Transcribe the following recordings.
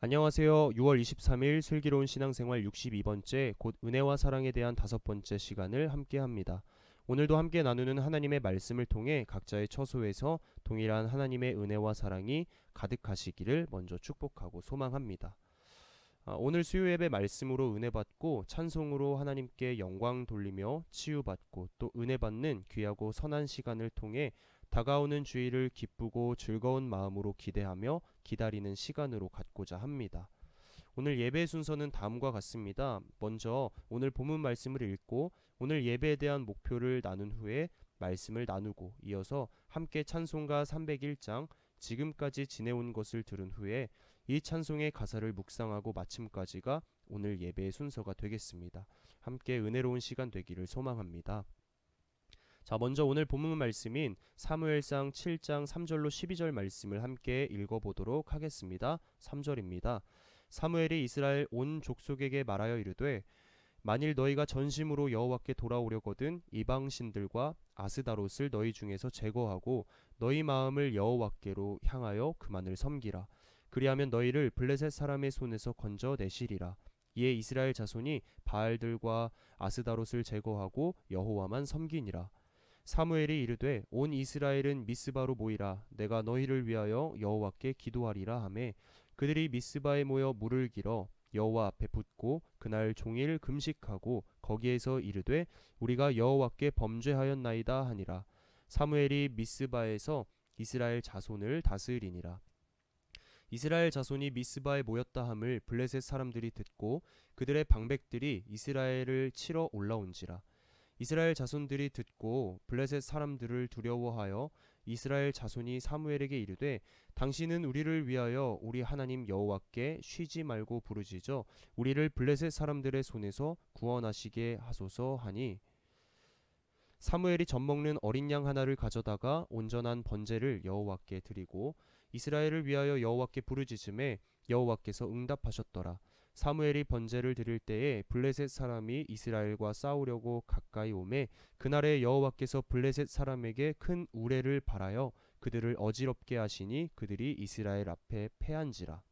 안녕하세요. 6월 23일 슬기로운 신앙생활 62번째 곧 은혜와 사랑에 대한 5번째 시간을 함께 합니다. 오늘도 함께 나누는 하나님의 말씀을 통해 각자의 처소에서 동일한 하나님의 은혜와 사랑이 가득하시기를 먼저 축복하고 소망합니다. 오늘 수요 예배 말씀으로 은혜 받고 찬송으로 하나님께 영광 돌리며 치유받고 또 은혜 받는 귀하고 선한 시간을 통해 다가오는 주일을 기쁘고 즐거운 마음으로 기대하며 기다리는 시간으로 갖고자 합니다. 오늘 예배 순서는 다음과 같습니다. 먼저 오늘 본문 말씀을 읽고 오늘 예배에 대한 목표를 나눈 후에 말씀을 나누고 이어서 함께 찬송가 301장 지금까지 지내온 것을 들은 후에 이 찬송의 가사를 묵상하고 마침까지가 오늘 예배의 순서가 되겠습니다. 함께 은혜로운 시간 되기를 소망합니다. 자, 먼저 오늘 본문 말씀인 사무엘상 7장 3절로 12절 말씀을 함께 읽어보도록 하겠습니다. 3절입니다. 사무엘이 이스라엘 온 족속에게 말하여 이르되 만일 너희가 전심으로 여호와께 돌아오려거든 이방신들과 아스다롯을 너희 중에서 제거하고 너희 마음을 여호와께로 향하여 그만을 섬기라. 그리하면 너희를 블레셋 사람의 손에서 건져내시리라. 이에 이스라엘 자손이 바알들과 아스다롯을 제거하고 여호와만 섬기니라. 사무엘이 이르되 온 이스라엘은 미스바로 모이라. 내가 너희를 위하여 여호와께 기도하리라 하매 그들이 미스바에 모여 물을 길어 여호와 앞에 붓고 그날 종일 금식하고 거기에서 이르되 우리가 여호와께 범죄하였나이다 하니라. 사무엘이 미스바에서 이스라엘 자손을 다스리니라. 이스라엘 자손이 미스바에 모였다 함을 블레셋 사람들이 듣고 그들의 방백들이 이스라엘을 치러 올라온지라. 이스라엘 자손들이 듣고 블레셋 사람들을 두려워하여 이스라엘 자손이 사무엘에게 이르되 당신은 우리를 위하여 우리 하나님 여호와께 쉬지 말고 부르짖어 우리를 블레셋 사람들의 손에서 구원하시게 하소서 하니 사무엘이 젖먹는 어린 양 하나를 가져다가 온전한 번제를 여호와께 드리고 이스라엘을 위하여 여호와께 부르짖음에 여호와께서 응답하셨더라. 사무엘이 번제를 드릴 때에 블레셋 사람이 이스라엘과 싸우려고 가까이 오매 그날에 여호와께서 블레셋 사람에게 큰 우레를 발하여 그들을 어지럽게 하시니 그들이 이스라엘 앞에 패한지라.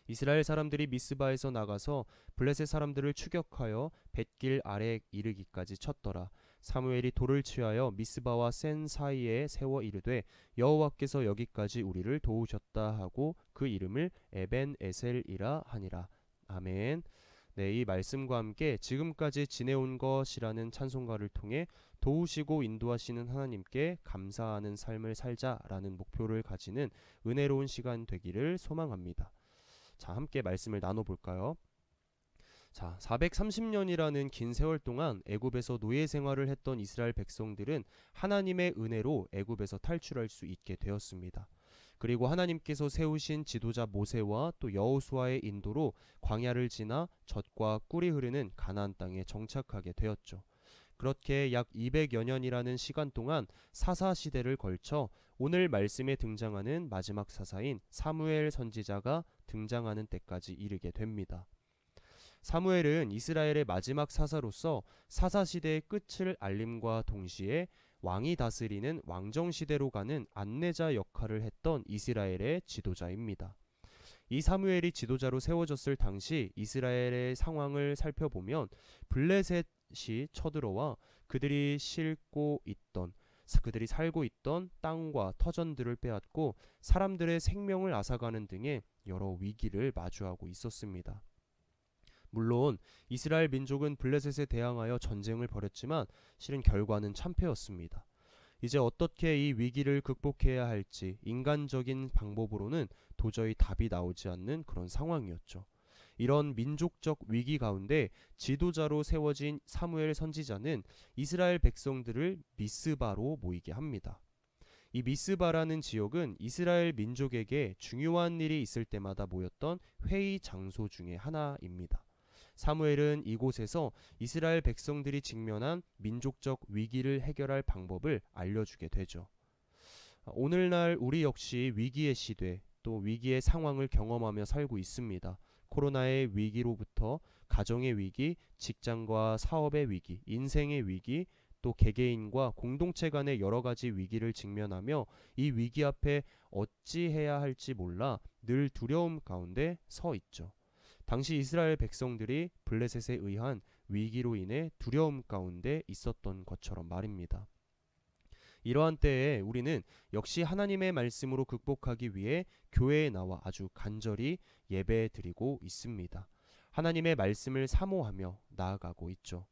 이스라엘 사람들이 미스바에서 나가서 블레셋 사람들을 추격하여 벳길 아래 이르기까지 쳤더라. 사무엘이 돌을 취하여 미스바와 센 사이에 세워 이르되 여호와께서 여기까지 우리를 도우셨다 하고 그 이름을 에벤 에셀이라 하니라. 아멘. 네, 이 말씀과 함께 지금까지 지내온 것이라는 찬송가를 통해 도우시고 인도하시는 하나님께 감사하는 삶을 살자라는 목표를 가지는 은혜로운 시간 되기를 소망합니다. 자, 함께 말씀을 나눠볼까요? 자, 430년이라는 긴 세월 동안 애굽에서 노예 생활을 했던 이스라엘 백성들은 하나님의 은혜로 애굽에서 탈출할 수 있게 되었습니다. 그리고 하나님께서 세우신 지도자 모세와 또 여호수아의 인도로 광야를 지나 젖과 꿀이 흐르는 가나안 땅에 정착하게 되었죠. 그렇게 약 200여 년이라는 시간 동안 사사 시대를 걸쳐 오늘 말씀에 등장하는 마지막 사사인 사무엘 선지자가 등장하는 때까지 이르게 됩니다. 사무엘은 이스라엘의 마지막 사사로서 사사시대의 끝을 알림과 동시에 왕이 다스리는 왕정시대로 가는 안내자 역할을 했던 이스라엘의 지도자입니다. 이 사무엘이 지도자로 세워졌을 당시 이스라엘의 상황을 살펴보면 블레셋이 쳐들어와 그들이 살고 있던 땅과 터전들을 빼앗고 사람들의 생명을 앗아가는 등의 여러 위기를 마주하고 있었습니다. 물론 이스라엘 민족은 블레셋에 대항하여 전쟁을 벌였지만 실은 결과는 참패였습니다. 이제 어떻게 이 위기를 극복해야 할지 인간적인 방법으로는 도저히 답이 나오지 않는 그런 상황이었죠. 이런 민족적 위기 가운데 지도자로 세워진 사무엘 선지자는 이스라엘 백성들을 미스바로 모이게 합니다. 이 미스바라는 지역은 이스라엘 민족에게 중요한 일이 있을 때마다 모였던 회의 장소 중에 하나입니다. 사무엘은 이곳에서 이스라엘 백성들이 직면한 민족적 위기를 해결할 방법을 알려주게 되죠. 오늘날 우리 역시 위기의 시대 또 위기의 상황을 경험하며 살고 있습니다. 코로나의 위기로부터 가정의 위기, 직장과 사업의 위기, 인생의 위기, 또 개개인과 공동체 간의 여러 가지 위기를 직면하며 이 위기 앞에 어찌해야 할지 몰라 늘 두려움 가운데 서 있죠. 당시 이스라엘 백성들이 블레셋에 의한 위기로 인해 두려움 가운데 있었던 것처럼 말입니다. 이러한 때에 우리는 역시 하나님의 말씀으로 극복하기 위해 교회에 나와 아주 간절히 예배 드리고 있습니다. 하나님의 말씀을 사모하며 나아가고 있죠.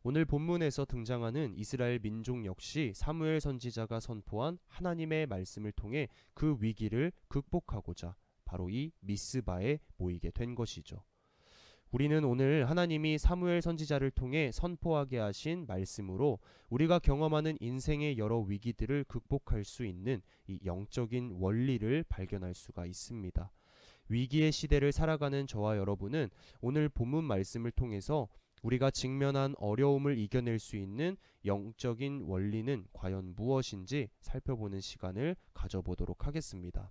오늘 본문에서 등장하는 이스라엘 민족 역시 사무엘 선지자가 선포한 하나님의 말씀을 통해 그 위기를 극복하고자 바로 이 미스바에 모이게 된 것이죠. 우리는 오늘 하나님이 사무엘 선지자를 통해 선포하게 하신 말씀으로 우리가 경험하는 인생의 여러 위기들을 극복할 수 있는 이 영적인 원리를 발견할 수가 있습니다. 위기의 시대를 살아가는 저와 여러분은 오늘 본문 말씀을 통해서 우리가 직면한 어려움을 이겨낼 수 있는 영적인 원리는 과연 무엇인지 살펴보는 시간을 가져보도록 하겠습니다.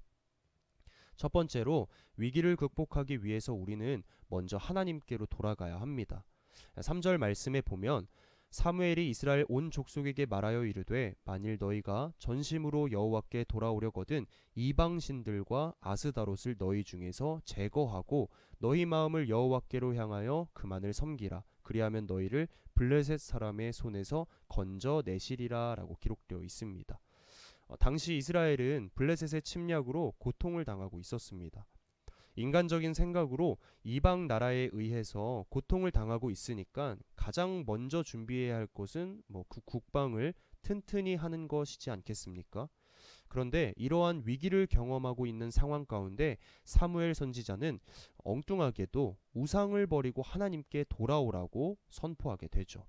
첫 번째로 위기를 극복하기 위해서 우리는 먼저 하나님께로 돌아가야 합니다. 3절 말씀에 보면 사무엘이 이스라엘 온 족속에게 말하여 이르되 만일 너희가 전심으로 여호와께 돌아오려거든 이방신들과 아스다롯을 너희 중에서 제거하고 너희 마음을 여호와께로 향하여 그만을 섬기라. 그리하면 너희를 블레셋 사람의 손에서 건져내시리라 라고 기록되어 있습니다. 당시 이스라엘은 블레셋의 침략으로 고통을 당하고 있었습니다. 인간적인 생각으로 이방 나라에 의해서 고통을 당하고 있으니까 가장 먼저 준비해야 할 것은 국방을 튼튼히 하는 것이지 않겠습니까? 그런데 이러한 위기를 경험하고 있는 상황 가운데 사무엘 선지자는 엉뚱하게도 우상을 버리고 하나님께 돌아오라고 선포하게 되죠.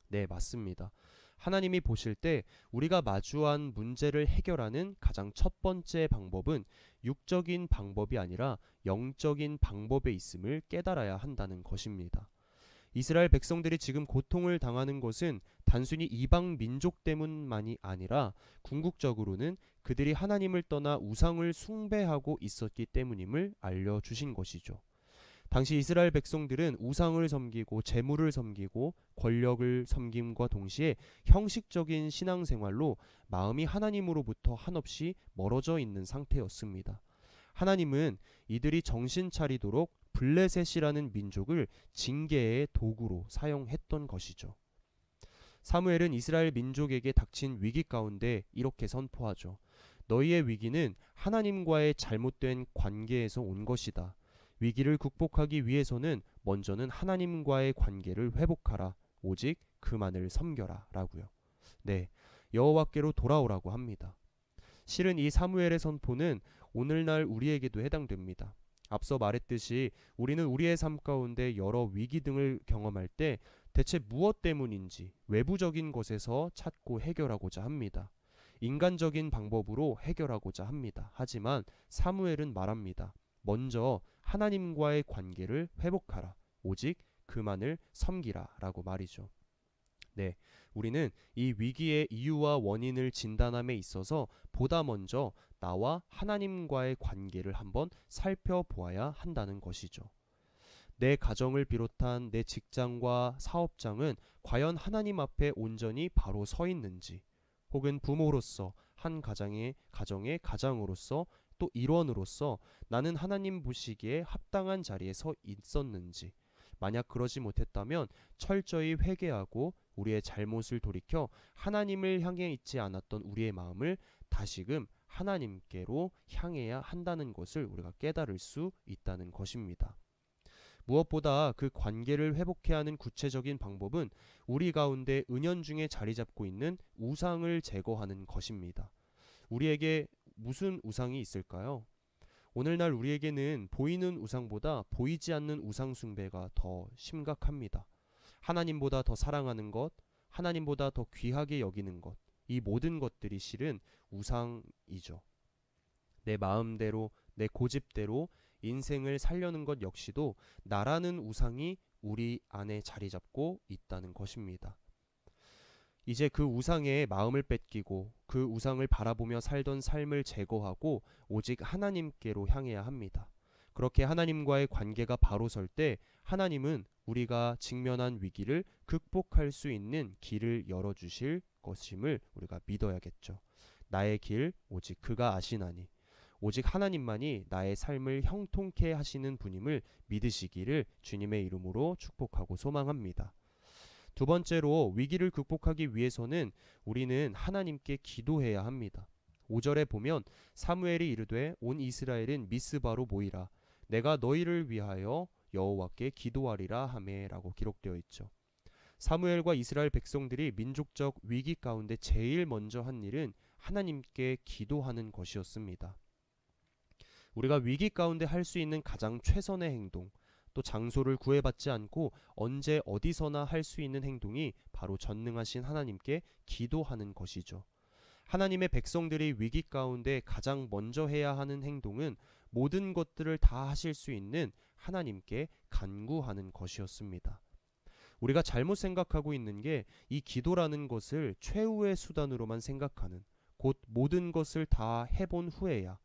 네, 맞습니다. 하나님이 보실 때 우리가 마주한 문제를 해결하는 가장 첫 번째 방법은 육적인 방법이 아니라 영적인 방법에 있음을 깨달아야 한다는 것입니다. 이스라엘 백성들이 지금 고통을 당하는 것은 단순히 이방 민족 때문만이 아니라 궁극적으로는 그들이 하나님을 떠나 우상을 숭배하고 있었기 때문임을 알려주신 것이죠. 당시 이스라엘 백성들은 우상을 섬기고 재물을 섬기고 권력을 섬김과 동시에 형식적인 신앙생활로 마음이 하나님으로부터 한없이 멀어져 있는 상태였습니다. 하나님은 이들이 정신 차리도록 블레셋이라는 민족을 징계의 도구로 사용했던 것이죠. 사무엘은 이스라엘 민족에게 닥친 위기 가운데 이렇게 선포하죠. 너희의 위기는 하나님과의 잘못된 관계에서 온 것이다. 위기를 극복하기 위해서는 먼저는 하나님과의 관계를 회복하라. 오직 그만을 섬겨라 라고요. 네, 여호와께로 돌아오라고 합니다. 실은 이 사무엘의 선포는 오늘날 우리에게도 해당됩니다. 앞서 말했듯이 우리는 우리의 삶 가운데 여러 위기 등을 경험할 때 대체 무엇 때문인지 외부적인 것에서 찾고 해결하고자 합니다. 인간적인 방법으로 해결하고자 합니다. 하지만 사무엘은 말합니다. 먼저 하나님과의 관계를 회복하라. 오직 그만을 섬기라 라고 말이죠. 네, 우리는 이 위기의 이유와 원인을 진단함에 있어서 보다 먼저 나와 하나님과의 관계를 한번 살펴보아야 한다는 것이죠. 내 가정을 비롯한 내 직장과 사업장은 과연 하나님 앞에 온전히 바로 서 있는지, 혹은 부모로서 한 가정의 가장으로서 또 일원으로서 나는 하나님 보시기에 합당한 자리에 서 있었는지, 만약 그러지 못했다면 철저히 회개하고 우리의 잘못을 돌이켜 하나님을 향해 있지 않았던 우리의 마음을 다시금 하나님께로 향해야 한다는 것을 우리가 깨달을 수 있다는 것입니다. 무엇보다 그 관계를 회복해야 하는 구체적인 방법은 우리 가운데 은연중에 자리 잡고 있는 우상을 제거하는 것입니다. 우리에게 무슨 우상이 있을까요? 오늘날 우리에게는 보이는 우상보다 보이지 않는 우상 숭배가 더 심각합니다. 하나님보다 더 사랑하는 것, 하나님보다 더 귀하게 여기는 것, 이 모든 것들이 실은 우상이죠. 내 마음대로, 내 고집대로 인생을 살려는 것 역시도 나라는 우상이 우리 안에 자리 잡고 있다는 것입니다. 이제 그 우상에 마음을 뺏기고 그 우상을 바라보며 살던 삶을 제거하고 오직 하나님께로 향해야 합니다. 그렇게 하나님과의 관계가 바로 설 때 하나님은 우리가 직면한 위기를 극복할 수 있는 길을 열어주실 것임을 우리가 믿어야겠죠. 나의 길 오직 그가 아시나니, 오직 하나님만이 나의 삶을 형통케 하시는 분임을 믿으시기를 주님의 이름으로 축복하고 소망합니다. 두 번째로, 위기를 극복하기 위해서는 우리는 하나님께 기도해야 합니다. 5절에 보면 사무엘이 이르되 온 이스라엘은 미스바로 모이라, 내가 너희를 위하여 여호와께 기도하리라 하매라고 기록되어 있죠. 사무엘과 이스라엘 백성들이 민족적 위기 가운데 제일 먼저 한 일은 하나님께 기도하는 것이었습니다. 우리가 위기 가운데 할 수 있는 가장 최선의 행동, 또 장소를 구애받지 않고 언제 어디서나 할 수 있는 행동이 바로 전능하신 하나님께 기도하는 것이죠. 하나님의 백성들이 위기 가운데 가장 먼저 해야 하는 행동은 모든 것들을 다 하실 수 있는 하나님께 간구하는 것이었습니다. 우리가 잘못 생각하고 있는 게 이 기도라는 것을 최후의 수단으로만 생각하는, 곧 모든 것을 다 해본 후에야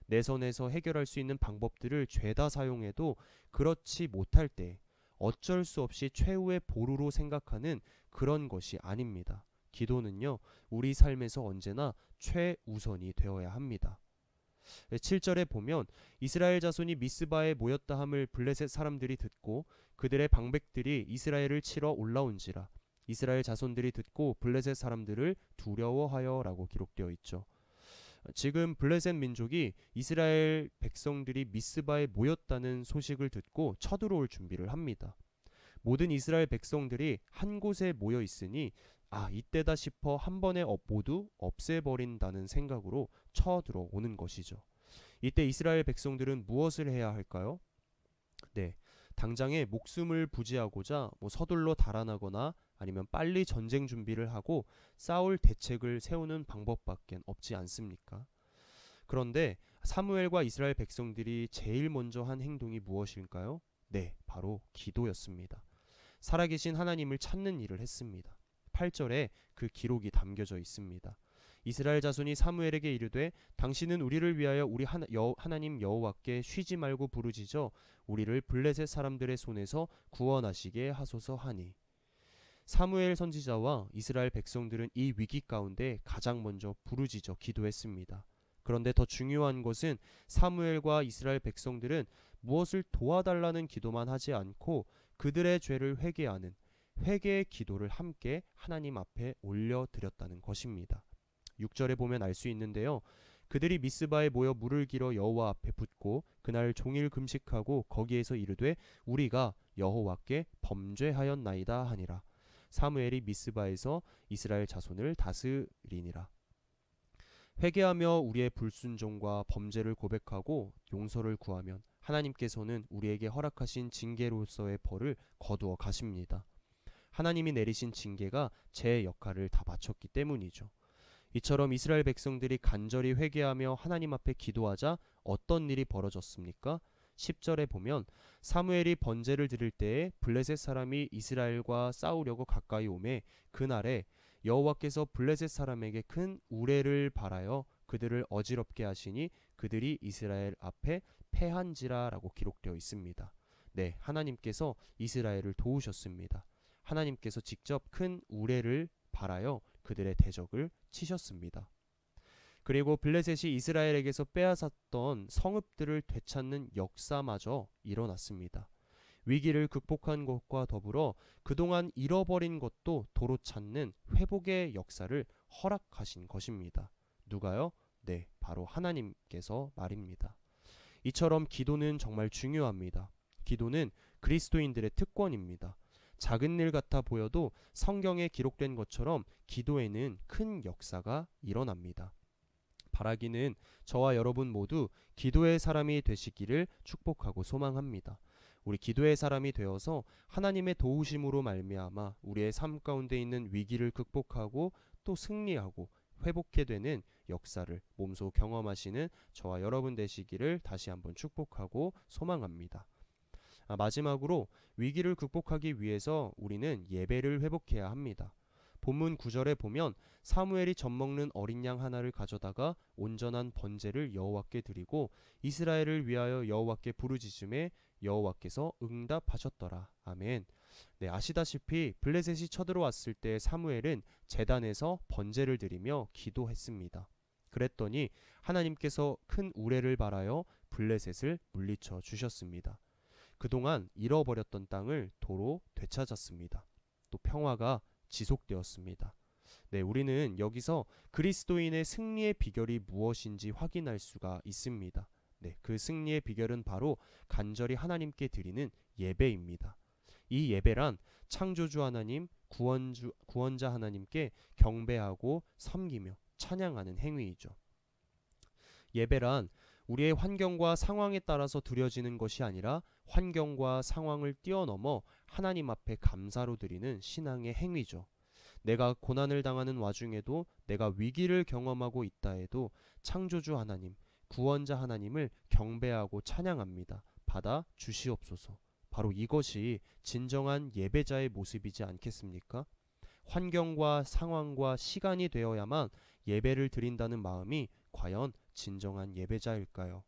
내 선에서 해결할 수 있는 방법들을 죄다 사용해도 그렇지 못할 때 어쩔 수 없이 최후의 보루로 생각하는 그런 것이 아닙니다. 기도는요, 우리 삶에서 언제나 최우선이 되어야 합니다. 7절에 보면 이스라엘 자손이 미스바에 모였다 함을 블레셋 사람들이 듣고 그들의 방백들이 이스라엘을 치러 올라온지라, 이스라엘 자손들이 듣고 블레셋 사람들을 두려워하여 라고 기록되어 있죠. 지금 블레셋 민족이 이스라엘 백성들이 미스바에 모였다는 소식을 듣고 쳐들어올 준비를 합니다. 모든 이스라엘 백성들이 한 곳에 모여 있으니 이때다 싶어 한 번에 모두 없애버린다는 생각으로 쳐들어오는 것이죠. 이때 이스라엘 백성들은 무엇을 해야 할까요? 네, 당장에 목숨을 부지하고자 서둘러 달아나거나 아니면 빨리 전쟁 준비를 하고 싸울 대책을 세우는 방법밖에 없지 않습니까? 그런데 사무엘과 이스라엘 백성들이 제일 먼저 한 행동이 무엇일까요? 네, 바로 기도였습니다. 살아계신 하나님을 찾는 일을 했습니다. 8절에 그 기록이 담겨져 있습니다. 이스라엘 자손이 사무엘에게 이르되 당신은 우리를 위하여 우리 하나님 여호와께 쉬지 말고 부르짖어 우리를 블레셋 사람들의 손에서 구원하시게 하소서 하니, 사무엘 선지자와 이스라엘 백성들은 이 위기 가운데 가장 먼저 부르짖어 기도했습니다. 그런데 더 중요한 것은 사무엘과 이스라엘 백성들은 무엇을 도와달라는 기도만 하지 않고 그들의 죄를 회개하는 회개의 기도를 함께 하나님 앞에 올려드렸다는 것입니다. 6절에 보면 알 수 있는데요. 그들이 미스바에 모여 물을 길어 여호와 앞에 붓고 그날 종일 금식하고 거기에서 이르되 우리가 여호와께 범죄하였나이다 하니라. 사무엘이 미스바에서 이스라엘 자손을 다스리니라. 회개하며 우리의 불순종과 범죄를 고백하고 용서를 구하면 하나님께서는 우리에게 허락하신 징계로서의 벌을 거두어 가십니다. 하나님이 내리신 징계가 제 역할을 다 마쳤기 때문이죠. 이처럼 이스라엘 백성들이 간절히 회개하며 하나님 앞에 기도하자 어떤 일이 벌어졌습니까? 10절에 보면 사무엘이 번제를 드릴 때에 블레셋 사람이 이스라엘과 싸우려고 가까이 오매 그날에 여호와께서 블레셋 사람에게 큰 우레를 발하여 그들을 어지럽게 하시니 그들이 이스라엘 앞에 패한지라 라고 기록되어 있습니다. 네, 하나님께서 이스라엘을 도우셨습니다. 하나님께서 직접 큰 우레를 발하여 그들의 대적을 치셨습니다. 그리고 블레셋이 이스라엘에게서 빼앗았던 성읍들을 되찾는 역사마저 일어났습니다. 위기를 극복한 것과 더불어 그동안 잃어버린 것도 도로 찾는 회복의 역사를 허락하신 것입니다. 누가요? 네, 바로 하나님께서 말입니다. 이처럼 기도는 정말 중요합니다. 기도는 그리스도인들의 특권입니다. 작은 일 같아 보여도 성경에 기록된 것처럼 기도에는 큰 역사가 일어납니다. 바라기는 저와 여러분 모두 기도의 사람이 되시기를 축복하고 소망합니다. 우리 기도의 사람이 되어서 하나님의 도우심으로 말미암아 우리의 삶 가운데 있는 위기를 극복하고 또 승리하고 회복해 되는 역사를 몸소 경험하시는 저와 여러분 되시기를 다시 한번 축복하고 소망합니다. 마지막으로 위기를 극복하기 위해서 우리는 예배를 회복해야 합니다. 본문 9절에 보면 사무엘이 젖먹는 어린 양 하나를 가져다가 온전한 번제를 여호와께 드리고 이스라엘을 위하여 여호와께 부르짖음에 여호와께서 응답하셨더라. 아멘. 네, 아시다시피 블레셋이 쳐들어왔을 때 사무엘은 제단에서 번제를 드리며 기도했습니다. 그랬더니 하나님께서 큰 우레를 발하여 블레셋을 물리쳐 주셨습니다. 그동안 잃어버렸던 땅을 도로 되찾았습니다. 또 평화가 지속되었습니다. 네, 우리는 여기서 그리스도인의 승리의 비결이 무엇인지 확인할 수가 있습니다. 네, 그 승리의 비결은 바로 간절히 하나님께 드리는 예배입니다. 이 예배란 창조주 하나님, 구원자 하나님께 경배하고 섬기며 찬양하는 행위이죠. 예배란 우리의 환경과 상황에 따라서 드려지는 것이 아니라 환경과 상황을 뛰어넘어 하나님 앞에 감사로 드리는 신앙의 행위죠. 내가 고난을 당하는 와중에도, 내가 위기를 경험하고 있다 해도 창조주 하나님, 구원자 하나님을 경배하고 찬양합니다. 받아 주시옵소서. 바로 이것이 진정한 예배자의 모습이지 않겠습니까? 환경과 상황과 시간이 되어야만 예배를 드린다는 마음이 과연 진정한 예배자일까요?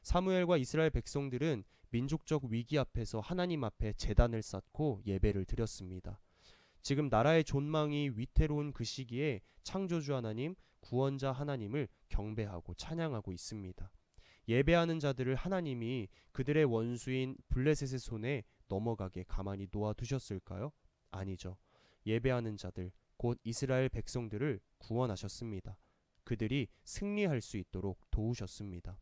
사무엘과 이스라엘 백성들은 민족적 위기 앞에서 하나님 앞에 제단을 쌓고 예배를 드렸습니다. 지금 나라의 존망이 위태로운 그 시기에 창조주 하나님, 구원자 하나님을 경배하고 찬양하고 있습니다. 예배하는 자들을 하나님이 그들의 원수인 블레셋의 손에 넘어가게 가만히 놓아두셨을까요? 아니죠. 예배하는 자들, 곧 이스라엘 백성들을 구원하셨습니다. 그들이 승리할 수 있도록 도우셨습니다.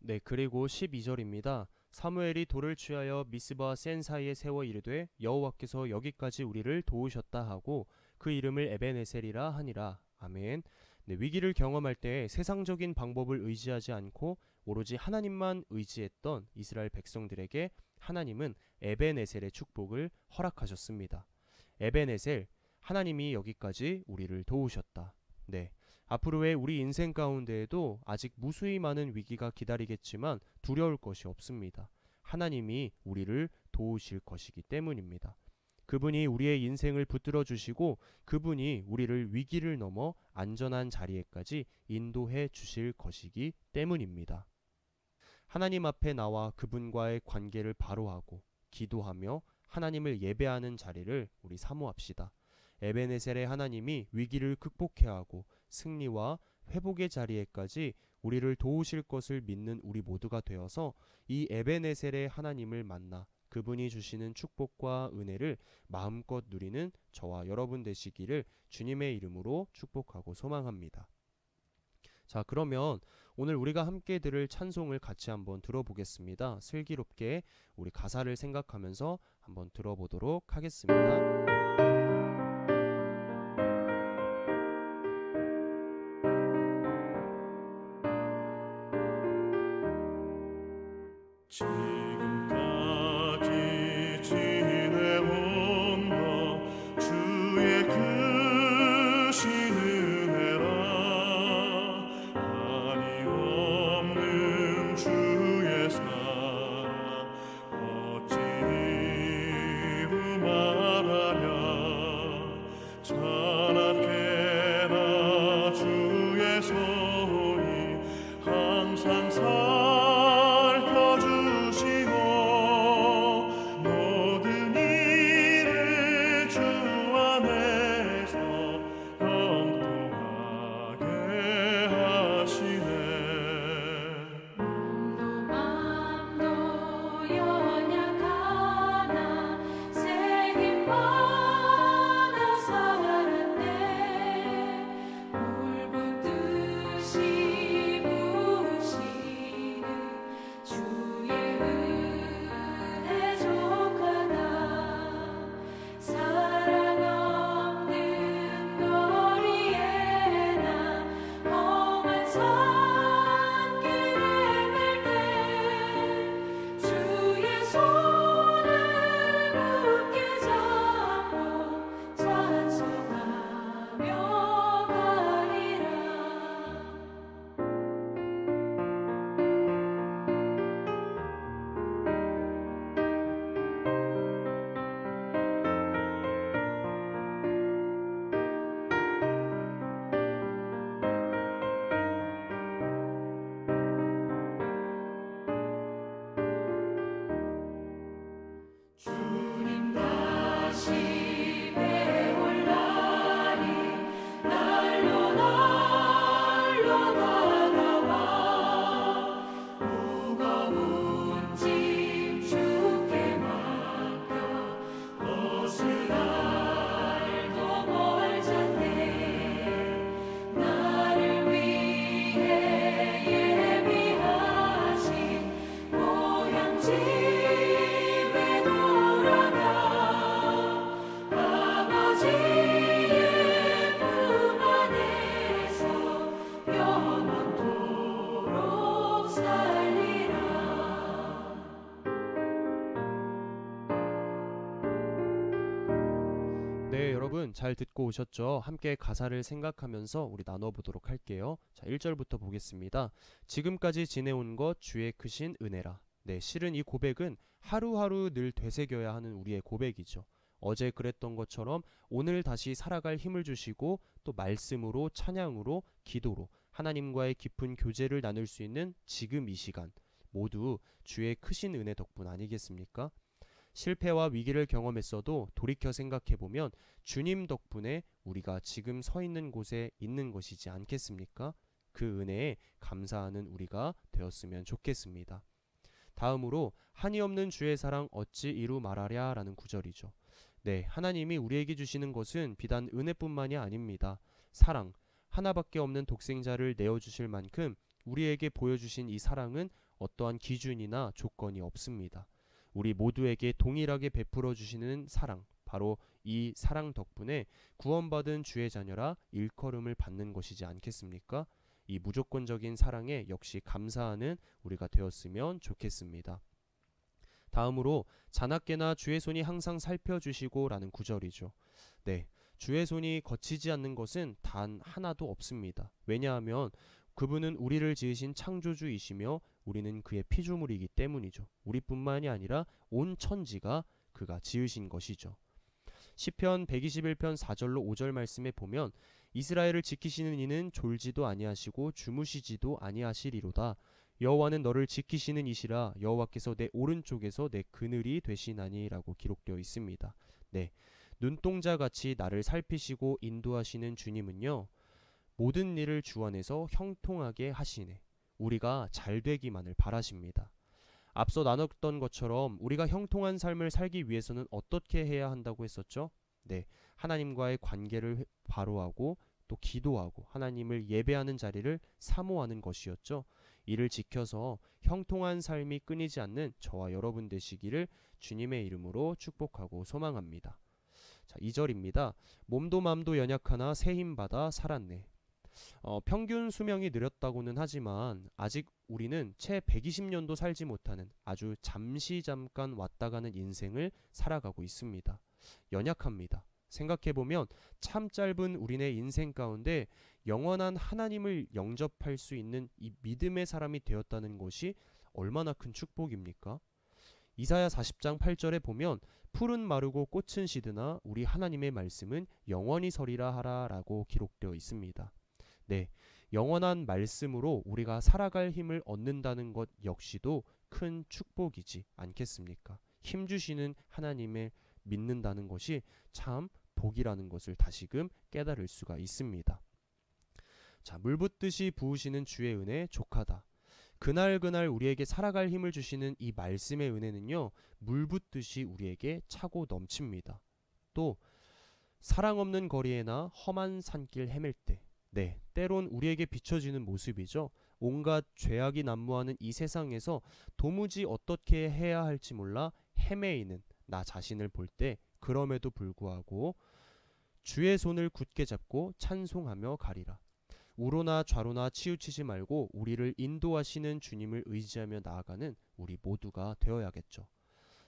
네, 그리고 12절입니다. 사무엘이 돌을 취하여 미스바 센 사이에 세워 이르되 여호와께서 여기까지 우리를 도우셨다 하고 그 이름을 에벤에셀이라 하니라. 아멘. 네, 위기를 경험할 때 세상적인 방법을 의지하지 않고 오로지 하나님만 의지했던 이스라엘 백성들에게 하나님은 에벤에셀의 축복을 허락하셨습니다. 에벤에셀, 하나님이 여기까지 우리를 도우셨다. 네, 앞으로의 우리 인생 가운데에도 아직 무수히 많은 위기가 기다리겠지만 두려울 것이 없습니다. 하나님이 우리를 도우실 것이기 때문입니다. 그분이 우리의 인생을 붙들어 주시고 그분이 우리를 위기를 넘어 안전한 자리에까지 인도해 주실 것이기 때문입니다. 하나님 앞에 나와 그분과의 관계를 바로하고 기도하며 하나님을 예배하는 자리를 우리 사모합시다. 에벤에셀의 하나님이 위기를 극복해야 하고 승리와 회복의 자리에까지 우리를 도우실 것을 믿는 우리 모두가 되어서 이 에벤에셀의 하나님을 만나 그분이 주시는 축복과 은혜를 마음껏 누리는 저와 여러분 되시기를 주님의 이름으로 축복하고 소망합니다. 자, 그러면 오늘 우리가 함께 들을 찬송을 같이 한번 들어보겠습니다. 슬기롭게 우리 가사를 생각하면서 한번 들어보도록 하겠습니다. 지금까지 지내온 것 주의 크신 은혜라 한이 없는 주의 사랑 어찌 이루 말하랴 자나깨나 주의 손이 항상 주의 손을 굳게 잡 네, 여러분 잘 듣고 오셨죠? 함께 가사를 생각하면서 우리 나눠보도록 할게요. 자, 1절부터 보겠습니다. 지금까지 지내온 것 주의 크신 은혜라. 네, 실은 이 고백은 하루하루 늘 되새겨야 하는 우리의 고백이죠. 어제 그랬던 것처럼 오늘 다시 살아갈 힘을 주시고 또 말씀으로 찬양으로 기도로 하나님과의 깊은 교제를 나눌 수 있는 지금 이 시간 모두 주의 크신 은혜 덕분 아니겠습니까? 실패와 위기를 경험했어도 돌이켜 생각해보면 주님 덕분에 우리가 지금 서 있는 곳에 있는 것이지 않겠습니까? 그 은혜에 감사하는 우리가 되었으면 좋겠습니다. 다음으로 한이 없는 주의 사랑 어찌 이루 말하랴 라는 구절이죠. 네, 하나님이 우리에게 주시는 것은 비단 은혜뿐만이 아닙니다. 사랑, 하나밖에 없는 독생자를 내어주실 만큼 우리에게 보여주신 이 사랑은 어떠한 기준이나 조건이 없습니다. 우리 모두에게 동일하게 베풀어 주시는 사랑, 바로 이 사랑 덕분에 구원받은 주의 자녀라 일컬음을 받는 것이지 않겠습니까? 이 무조건적인 사랑에 역시 감사하는 우리가 되었으면 좋겠습니다. 다음으로 자나깨나 주의 손이 항상 살펴주시고 라는 구절이죠. 네, 주의 손이 거치지 않는 것은 단 하나도 없습니다. 왜냐하면 그분은 우리를 지으신 창조주이시며 우리는 그의 피조물이기 때문이죠. 우리뿐만이 아니라 온 천지가 그가 지으신 것이죠. 시편 121편 4절로 5절 말씀에 보면 이스라엘을 지키시는 이는 졸지도 아니하시고 주무시지도 아니하시리로다. 여호와는 너를 지키시는 이시라. 여호와께서 내 오른쪽에서 내 그늘이 되시나니라고 기록되어 있습니다. 네, 눈동자같이 나를 살피시고 인도하시는 주님은요, 모든 일을 주 안에서 형통하게 하시네. 우리가 잘 되기만을 바라십니다. 앞서 나눴던 것처럼 우리가 형통한 삶을 살기 위해서는 어떻게 해야 한다고 했었죠? 네, 하나님과의 관계를 바로하고 또 기도하고 하나님을 예배하는 자리를 사모하는 것이었죠. 이를 지켜서 형통한 삶이 끊이지 않는 저와 여러분 되시기를 주님의 이름으로 축복하고 소망합니다. 자, 2절입니다. 몸도 맘도 연약하나 새 힘 받아 살았네. 평균 수명이 느렸다고는 하지만 아직 우리는 채 120년도 살지 못하는 아주 잠깐 왔다 가는 인생을 살아가고 있습니다. 연약합니다. 생각해보면 참 짧은 우리네 인생 가운데 영원한 하나님을 영접할 수 있는 이 믿음의 사람이 되었다는 것이 얼마나 큰 축복입니까? 이사야 40장 8절에 보면 풀은 마르고 꽃은 시드나 우리 하나님의 말씀은 영원히 서리라 하라 라고 기록되어 있습니다. 네, 영원한 말씀으로 우리가 살아갈 힘을 얻는다는 것 역시도 큰 축복이지 않겠습니까? 힘 주시는 하나님을 믿는다는 것이 참 복이라는 것을 다시금 깨달을 수가 있습니다. 자, 물 붓듯이 부으시는 주의 은혜 족하다. 그날 우리에게 살아갈 힘을 주시는 이 말씀의 은혜는요, 물 붓듯이 우리에게 차고 넘칩니다. 또 사랑 없는 거리에나 험한 산길 헤맬 때, 네, 때론 우리에게 비춰지는 모습이죠. 온갖 죄악이 난무하는 이 세상에서 도무지 어떻게 해야 할지 몰라 헤매이는 나 자신을 볼 때 그럼에도 불구하고 주의 손을 굳게 잡고 찬송하며 가리라. 우로나 좌로나 치우치지 말고 우리를 인도하시는 주님을 의지하며 나아가는 우리 모두가 되어야겠죠.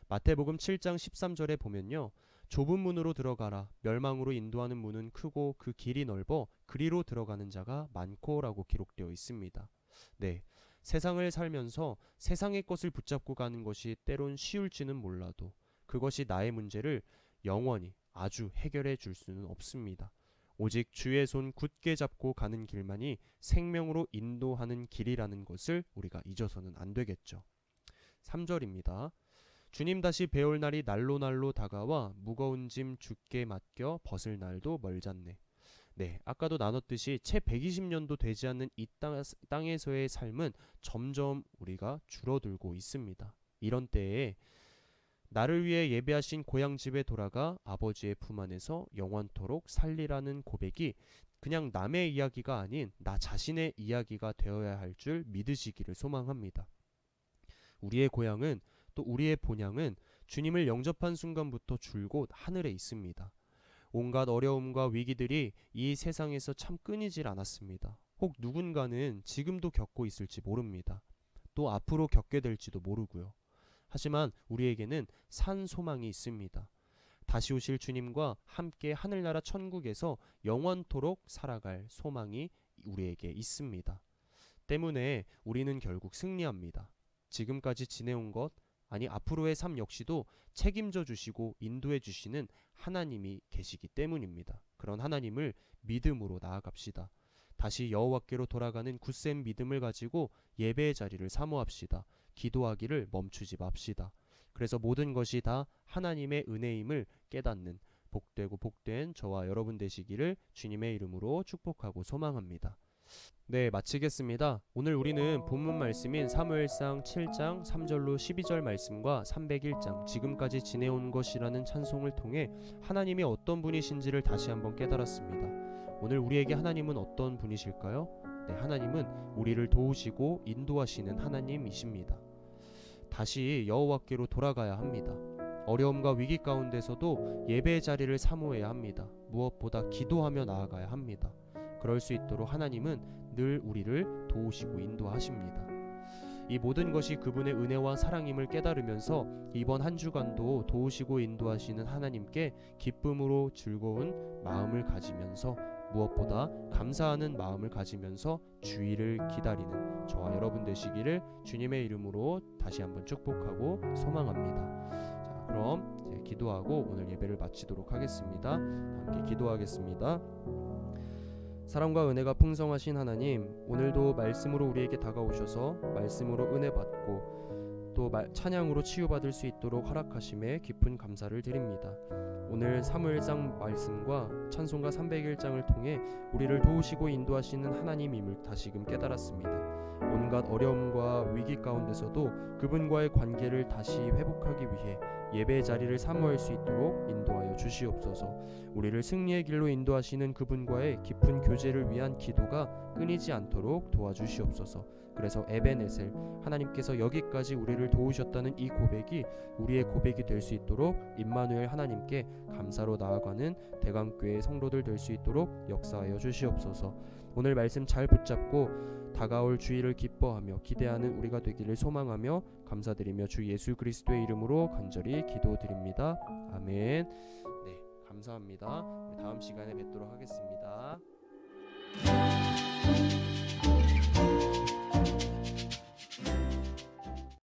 마태복음 7장 13절에 보면요, 좁은 문으로 들어가라. 멸망으로 인도하는 문은 크고 그 길이 넓어 그리로 들어가는 자가 많고 라고 기록되어 있습니다. 네, 세상을 살면서 세상의 것을 붙잡고 가는 것이 때론 쉬울지는 몰라도 그것이 나의 문제를 영원히 아주 해결해 줄 수는 없습니다. 오직 주의 손 굳게 잡고 가는 길만이 생명으로 인도하는 길이라는 것을 우리가 잊어서는 안 되겠죠. 3절입니다. 주님 다시 배울 날이 날로 다가와 무거운 짐 주께 맡겨 벗을 날도 멀잖네. 네, 아까도 나눴듯이 채 120년도 되지 않는 이 땅에서의 삶은 점점 우리가 줄어들고 있습니다. 이런 때에 나를 위해 예배하신 고향집에 돌아가 아버지의 품 안에서 영원토록 살리라는 고백이 그냥 남의 이야기가 아닌 나 자신의 이야기가 되어야 할 줄 믿으시기를 소망합니다. 우리의 고향은 또 우리의 본향은 주님을 영접한 순간부터 줄곧 하늘에 있습니다. 온갖 어려움과 위기들이 이 세상에서 참 끊이질 않았습니다. 혹 누군가는 지금도 겪고 있을지 모릅니다. 또 앞으로 겪게 될지도 모르고요. 하지만 우리에게는 산 소망이 있습니다. 다시 오실 주님과 함께 하늘나라 천국에서 영원토록 살아갈 소망이 우리에게 있습니다. 때문에 우리는 결국 승리합니다. 지금까지 지내온 것, 아니 앞으로의 삶 역시도 책임져 주시고 인도해 주시는 하나님이 계시기 때문입니다. 그런 하나님을 믿음으로 나아갑시다. 다시 여호와께로 돌아가는 굳센 믿음을 가지고 예배의 자리를 사모합시다. 기도하기를 멈추지 맙시다. 그래서 모든 것이 다 하나님의 은혜임을 깨닫는 복되고 복된 저와 여러분 되시기를 주님의 이름으로 축복하고 소망합니다. 네, 마치겠습니다. 오늘 우리는 본문 말씀인 사무엘상 7장 3절로 12절 말씀과 301장 지금까지 지내온 것이라는 찬송을 통해 하나님이 어떤 분이신지를 다시 한번 깨달았습니다. 오늘 우리에게 하나님은 어떤 분이실까요? 네, 하나님은 우리를 도우시고 인도하시는 하나님이십니다. 다시 여호와께로 돌아가야 합니다. 어려움과 위기 가운데서도 예배의 자리를 사모해야 합니다. 무엇보다 기도하며 나아가야 합니다. 그럴 수 있도록 하나님은 늘 우리를 도우시고 인도하십니다. 이 모든 것이 그분의 은혜와 사랑임을 깨달으면서 이번 한 주간도 도우시고 인도하시는 하나님께 기쁨으로 즐거운 마음을 가지면서 무엇보다 감사하는 마음을 가지면서 주의를 기다리는 저와 여러분 되시기를 주님의 이름으로 다시 한번 축복하고 소망합니다. 자, 그럼 이제 기도하고 오늘 예배를 마치도록 하겠습니다. 함께 기도하겠습니다. 사랑과 은혜가 풍성하신 하나님, 오늘도 말씀으로 우리에게 다가오셔서 말씀으로 은혜 받고 또 찬양으로 치유받을 수 있도록 허락하심에 깊은 감사를 드립니다. 오늘 사무엘상 말씀과 찬송가 301장을 통해 우리를 도우시고 인도하시는 하나님임을 다시금 깨달았습니다. 온갖 어려움과 위기 가운데서도 그분과의 관계를 다시 회복하기 위해 예배의 자리를 사모할 수 있도록 인도하여 주시옵소서. 우리를 승리의 길로 인도하시는 그분과의 깊은 교제를 위한 기도가 끊이지 않도록 도와주시옵소서. 그래서 에베네셀, 하나님께서 여기까지 우리를 도우셨다는 이 고백이 우리의 고백이 될 수 있도록 임마누엘 하나님께 감사로 나아가는 대강교회 성도들 될 수 있도록 역사하여 주시옵소서. 오늘 말씀 잘 붙잡고 다가올 주일을 기뻐하며 기대하는 우리가 되기를 소망하며 감사드리며 주 예수 그리스도의 이름으로 간절히 기도드립니다. 아멘. 네, 감사합니다. 우리 다음 시간에 뵙도록 하겠습니다.